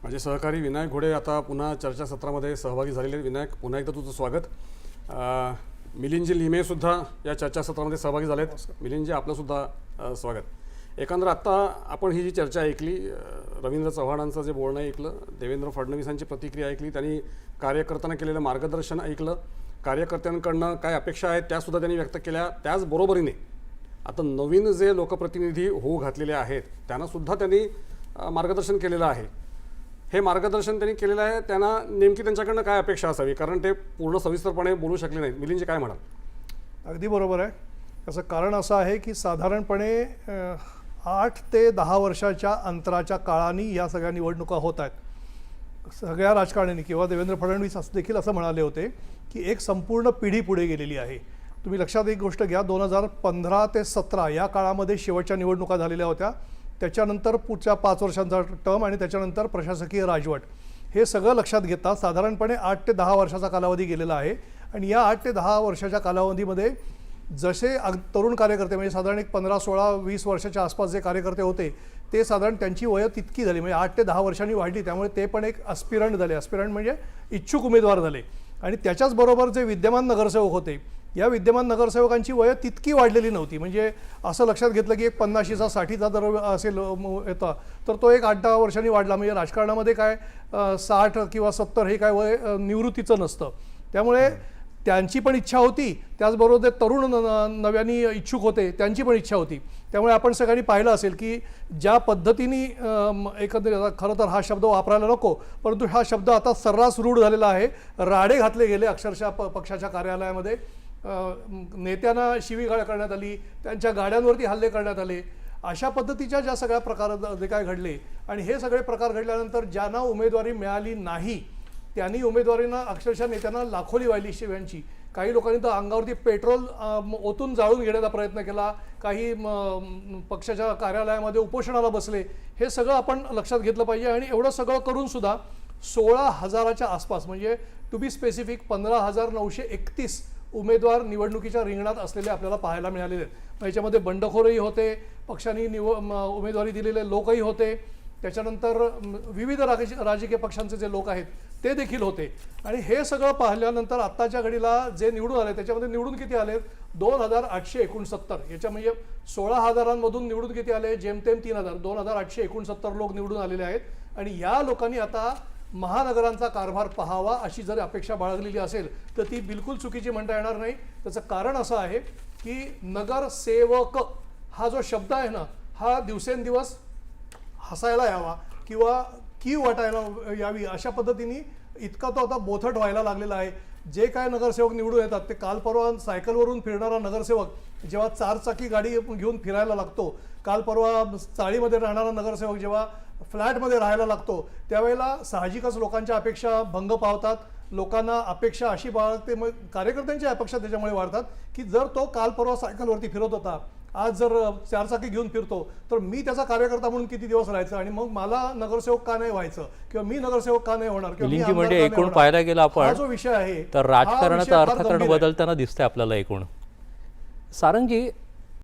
माझे सहकारी विनायक घोडे आता पुन्हा चर्चासत्रामध्ये सहभागी झालेले. विनायक, पुन्हा एकदा तुझं स्वागत. मिलिंदजी लिमेसुद्धा या चर्चासत्रामध्ये सहभागी झालेत. मिलिंदजी, आपलंसुद्धा स्वागत. एकंदर आत्ता आपण ही जी चर्चा ऐकली, रवींद्र चव्हाणांचं जे बोलणं ऐकलं, देवेंद्र फडणवीसांची प्रतिक्रिया ऐकली, त्यांनी कार्यकर्त्यांना केलेलं मार्गदर्शन ऐकलं, कार्यकर्त्यांकडनं काय अपेक्षा आहेत त्यासुद्धा त्यांनी व्यक्त केल्या. त्याचबरोबरीने आता नवीन जे लोकप्रतिनिधी होऊ घातलेले आहेत त्यांनासुद्धा त्यांनी मार्गदर्शन केलेलं आहे. हे मार्गदर्शन त्यांनी केलेलं आहे, त्यांना नेमकी त्यांच्याकडनं काय अपेक्षा असावी, कारण ते पूर्ण सविस्तरपणे बोलू शकले नाहीत. मिलिंदजी, काय म्हणाल? अगदी बरोबर आहे. त्याचं कारण असं आहे की साधारणपणे 8 ते 10 वर्षाच्या अंतराच्या काळाने या सगळ्या निवडणुका होत आहेत. सगळ्या राजकारण्यांनी किंवा देवेंद्र फडणवीस देखील असं म्हणाले होते की एक संपूर्ण पिढी पुढे गेलेली आहे. तुम्ही लक्षात एक गोष्ट घ्या, 2015 ते 17 या काळामध्ये शेवटच्या निवडणुका झालेल्या होत्या. त्याच्यानंतर पुढच्या 5 वर्षांचा टर्म आणि त्याच्यानंतर प्रशासकीय राजवट, हे सगळं लक्षात घेता साधारणपणे 8 ते 10 वर्षाचा कालावधी गेलेला आहे. आणि या 8 ते 10 वर्षाच्या कालावधीमध्ये जसे तरुण कार्यकर्ते म्हणजे साधारण एक 15, 16, 20 वर्षाच्या आसपास जे कार्यकर्ते होते ते साधारण त्यांची वय तितकी झाली, म्हणजे 8 ते 10 वर्षांनी वाढली. त्यामुळे ते पण एक ॲस्पिरंट झाले, ॲस्पिरंट म्हणजे इच्छुक उमेदवार झाले. आणि त्याच्याचबरोबर जे विद्यमान नगरसेवक होते, या विद्यमान नगरसेवकांची वय तितकी वाढलेली नव्हती. म्हणजे असं लक्षात घेतलं की एक 50चा 60चा जर असेल येता तर तो एक 8-10 वर्षांनी वाढला. म्हणजे राजकारणामध्ये काय 60 किंवा 70 हे काय वय निवृत्तीचं नसतं. त्यामुळे त्यांची पण इच्छा होती, त्याचबरोबर ते तरुण नव्याने इच्छुक होते त्यांची पण इच्छा होती. त्यामुळे आपण सगळ्यांनी पाहिलं असेल की ज्या पद्धतीने एकंदरीत, खरं तर हा शब्द वापरायला नको, परंतु हा शब्द आता सर्रास रूढ झालेला आहे. राडे घातले गेले अक्षरशः पक्षाच्या कार्यालयामध्ये. नेत्यांना शिवीगाळ करण्यात आली, त्यांच्या गाड्यांवरती हल्ले करण्यात आले. अशा पद्धतीच्या ज्या सगळ्या प्रकार जे काय घडले, आणि हे सगळे प्रकार घडल्यानंतर ज्यांना उमेदवारी मिळाली नाही त्यांनी उमेदवारींना अक्षरशः नेत्यांना लाखोली वाहिली शिव्यांची. काही लोकांनी तर अंगावरती पेट्रोल ओतून जाळून घेण्याचा प्रयत्न केला, काही पक्षाच्या कार्यालयामध्ये उपोषणाला बसले. हे सगळं आपण लक्षात घेतलं पाहिजे. आणि एवढं सगळं करून सुद्धा 16,000च्या आसपास, म्हणजे टू बी स्पेसिफिक 15,931 उमेदवार निवडणुकीच्या रिंगणात असलेले आपल्याला पाहायला मिळालेले आहेत. याच्यामध्ये बंडखोरही होते, पक्षांनी उमेदवारी दिलेले लोकही होते, त्याच्यानंतर विविध राजकीय पक्षांचे जे लोक आहेत ते देखील होते. आणि हे सगळं पाहिल्यानंतर आत्ताच्या घडीला जे निवडून आले त्याच्यामध्ये निवडून किती आले? 2,869. याच्या म्हणजे 16,000मधून निवडून किती आले? जेमतेम 3,000. 2,869 लोक निवडून आलेले आहेत. आणि या लोकांनी आता महानगरांचा कारभार पाहावा अशी जर अपेक्षा बाळगलेली असेल तर ती बिलकुल चुकीची म्हणता येणार नाही. त्याचं कारण असं आहे की नगरसेवक हा जो शब्द आहे ना, हा दिवसेंदिवस हसायला यावा किंवा की वाटायला यावी अशा पद्धतीने इतका तो आता बोथट व्हायला लागलेला आहे. जे काय नगरसेवक निवडून येतात ते काल परवा सायकलवरून फिरणारा नगरसेवक जेव्हा 4 चाकी गाडी घेऊन फिरायला लागतो, काल परवा चाळीमध्ये राहणारा नगरसेवक जेव्हा फ्लॅटमध्ये राहायला लागतो, त्यावेळेला साहजिकच लोकांच्या अपेक्षा भंग पावतात. लोकांना अपेक्षा अशी बाळगते, मग कार्यकर्त्यांच्या अपेक्षा त्याच्यामुळे वाढतात की जर तो काल परवा सायकलवरती फिरत होता, आज जर 4 चाकी घेऊन फिरतो तर मी त्याचा कार्यकर्ता म्हणून किती दिवस राहायचं, आणि मग मला नगरसेवक का नाही व्हायचं किंवा मी नगरसेवक का नाही होणार किंवा म्हणजे एकूण पाहायला गेला आपण जो विषय आहे तर राजकारणाचं अर्थकारण बदलताना दिसतंय आपल्याला. एकूण सारंगजी,